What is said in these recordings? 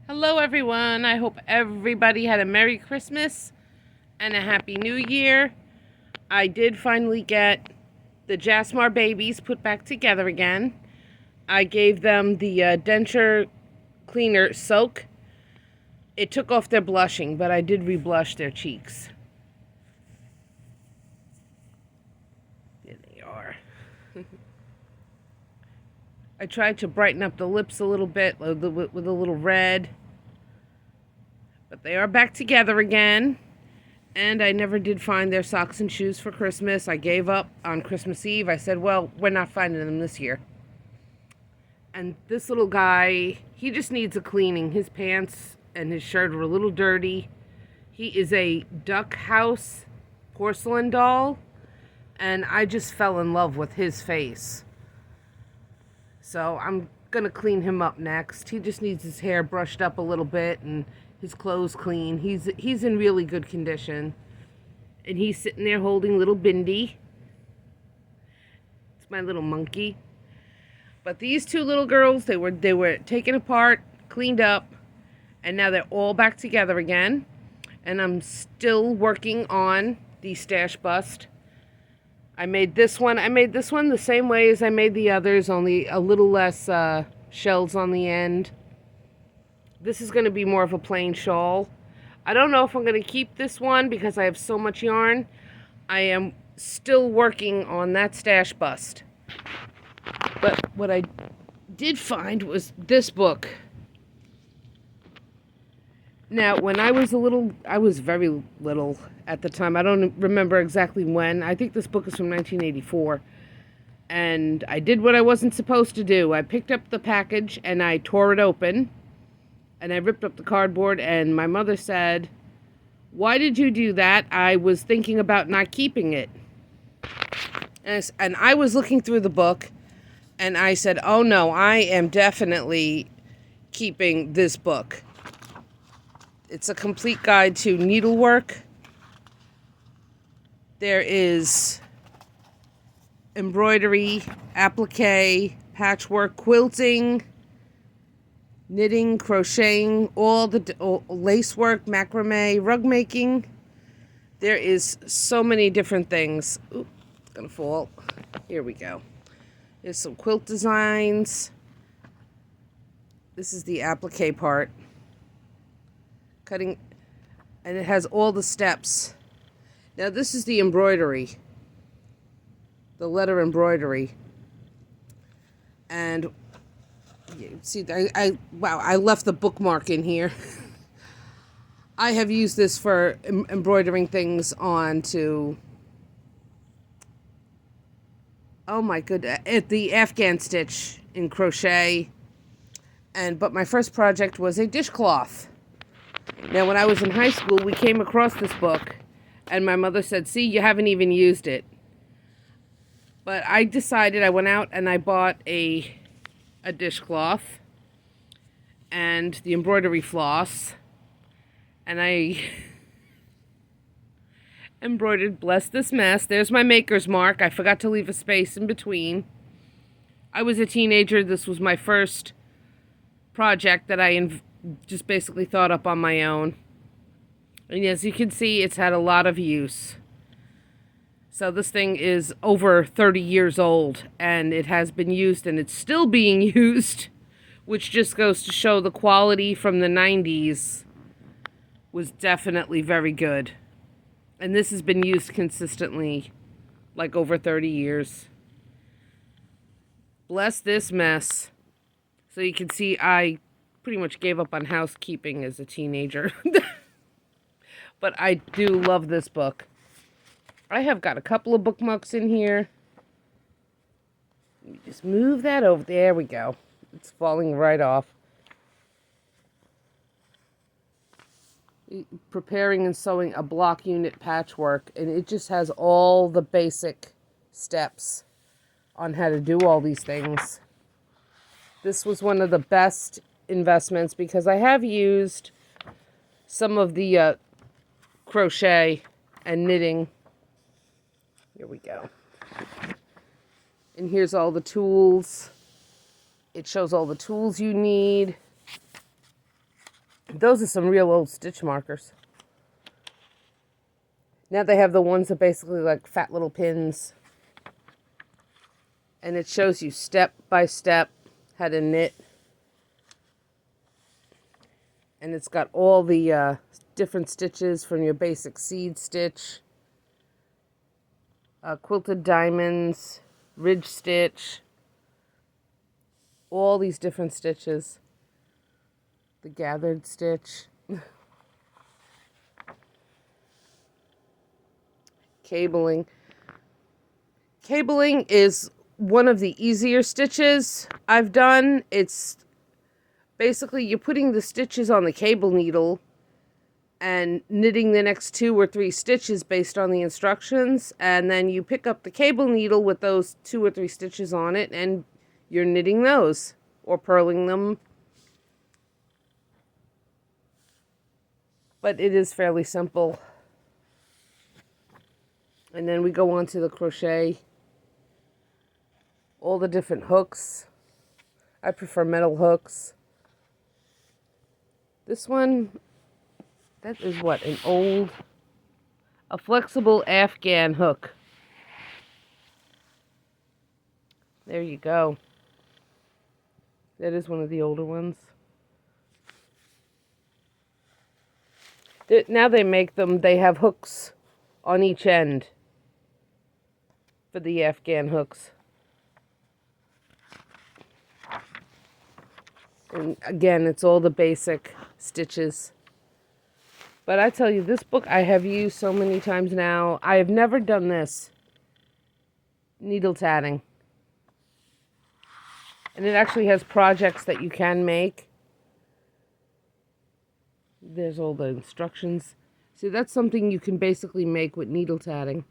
Hello, everyone. I hope everybody had a Merry Christmas and a Happy New Year. I did finally get the Jesmar babies put back together again. I gave them the denture cleaner soak. It took off their blushing, but I did reblush their cheeks. There they are. I tried to brighten up the lips a little bit with a little red. But they are back together again. And I never did find their socks and shoes for Christmas. I gave up on Christmas Eve. I said, well, we're not finding them this year. And this little guy, he just needs a cleaning. His pants and his shirt are a little dirty. He is a duck house porcelain doll. And I just fell in love with his face. So I'm going to clean him up next. He just needs his hair brushed up a little bit and his clothes clean. He's in really good condition. And he's sitting there holding little Bindi. It's my little monkey. But these two little girls, they were taken apart, cleaned up, and now they're all back together again. And I'm still working on the stash bust. I made this one the same way as I made the others, only a little less shells on the end. This is going to be more of a plain shawl. I don't know if I'm going to keep this one because I have so much yarn. I am still working on that stash bust. But what I did find was this book. Now, when I was I was very little at the time. I don't remember exactly when. I think this book is from 1984. And I did what I wasn't supposed to do. I picked up the package and I tore it open. And I ripped up the cardboard, and my mother said, "Why did you do that? I was thinking about not keeping it." And I was looking through the book, and I said, "Oh no, I am definitely keeping this book." It's a complete guide to needlework. There is embroidery, applique, patchwork, quilting, knitting, crocheting, all lace work, macrame, rug making. There is so many different things. Oop, it's gonna fall. Here we go. There's some quilt designs. This is the applique part. Cutting, and it has all the steps. Now this is the embroidery. The letter embroidery. And see, I left the bookmark in here. I have used this for embroidering things onto, oh my goodness, the Afghan stitch in crochet. But my first project was a dishcloth. Now, when I was in high school, we came across this book, and my mother said, "See, you haven't even used it." But I decided, I went out and I bought a dishcloth and the embroidery floss, and I embroidered "Bless This Mess." There's my maker's mark. I forgot to leave a space in between. I was a teenager. This was my first project that I just basically thought up on my own. And as you can see, it's had a lot of use. So this thing is over 30 years old, and it has been used, and it's still being used, which just goes to show the quality from the 90s was definitely very good. And this has been used consistently, like over 30 years. Bless this mess. So you can see I pretty much gave up on housekeeping as a teenager. But I do love this book. I have got a couple of bookmarks in here. Let me just move that over. There we go. It's falling right off. Preparing and sewing a block unit patchwork. And it just has all the basic steps on how to do all these things. This was one of the best investments because I have used some of the crochet and knitting. Here we go. And here's all the tools. It shows all the tools you need. Those are some real old stitch markers. Now they have the ones that basically like fat little pins. And it shows you step by step how to knit. And it's got all the different stitches from your basic seed stitch, quilted diamonds, ridge stitch, all these different stitches. The gathered stitch. Cabling. Cabling is one of the easier stitches I've done. It's basically you're putting the stitches on the cable needle and knitting the next 2 or 3 stitches based on the instructions, and then you pick up the cable needle with those 2 or 3 stitches on it and you're knitting those or purling them. But it is fairly simple. And then we go on to the crochet. All the different hooks. I prefer metal hooks. This one, that is what, a flexible Afghan hook. There you go. That is one of the older ones. Now they make them, they have hooks on each end for the Afghan hooks. And again, it's all the basic stitches. But I tell you, this book I have used so many times now. I have never done this. Needle tatting. And it actually has projects that you can make. There's all the instructions. See, that's something you can basically make with needle tatting.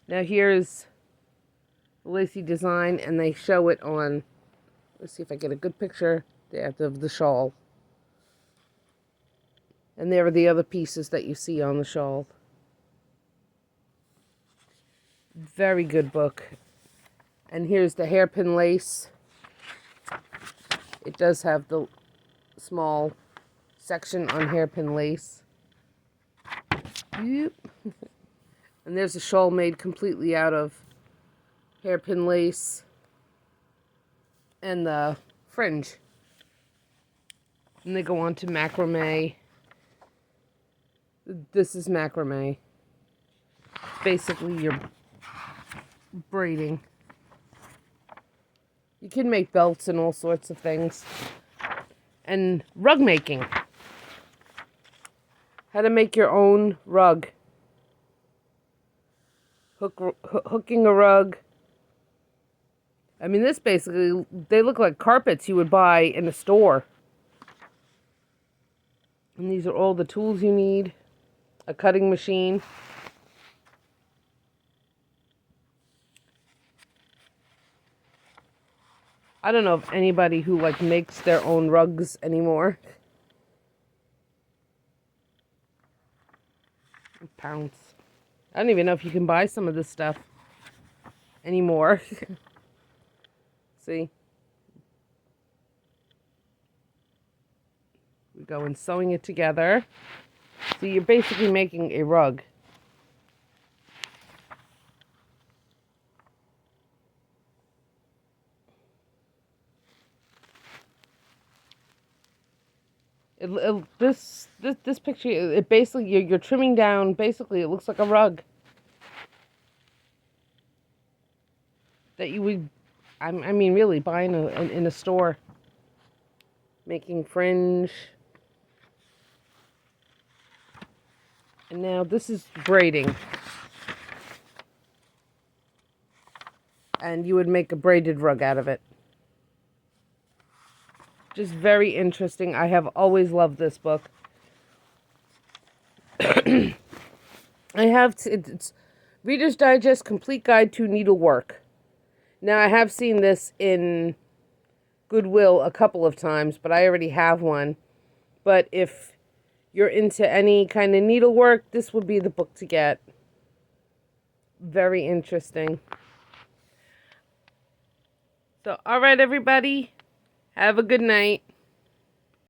Now here's the lacy design, and they show it on, let's see if I get a good picture there of the shawl. And there are the other pieces that you see on the shawl. Very good book. And here's the hairpin lace. It does have the small section on hairpin lace. And there's a shawl made completely out of hairpin lace and the fringe. And they go on to macrame. This is macrame. Basically, you're braiding. You can make belts and all sorts of things. And rug making. How to make your own rug. Hooking a rug. I mean, this basically, they look like carpets you would buy in a store. And these are all the tools you need. A cutting machine. I don't know if anybody who makes their own rugs anymore. Pounce. I don't even know if you can buy some of this stuff anymore. See? We go and sewing it together. So you're basically making a rug. This picture, it basically, you're trimming down, basically it looks like a rug. That you would, I mean really, buy in a store. Making fringe. And now this is braiding. And you would make a braided rug out of it. Just very interesting. I have always loved this book. I have, it's Reader's Digest Complete Guide to Needlework. Now, I have seen this in Goodwill a couple of times, but I already have one. But if you're into any kind of needlework, this would be the book to get. Very interesting. So, all right, everybody. Have a good night.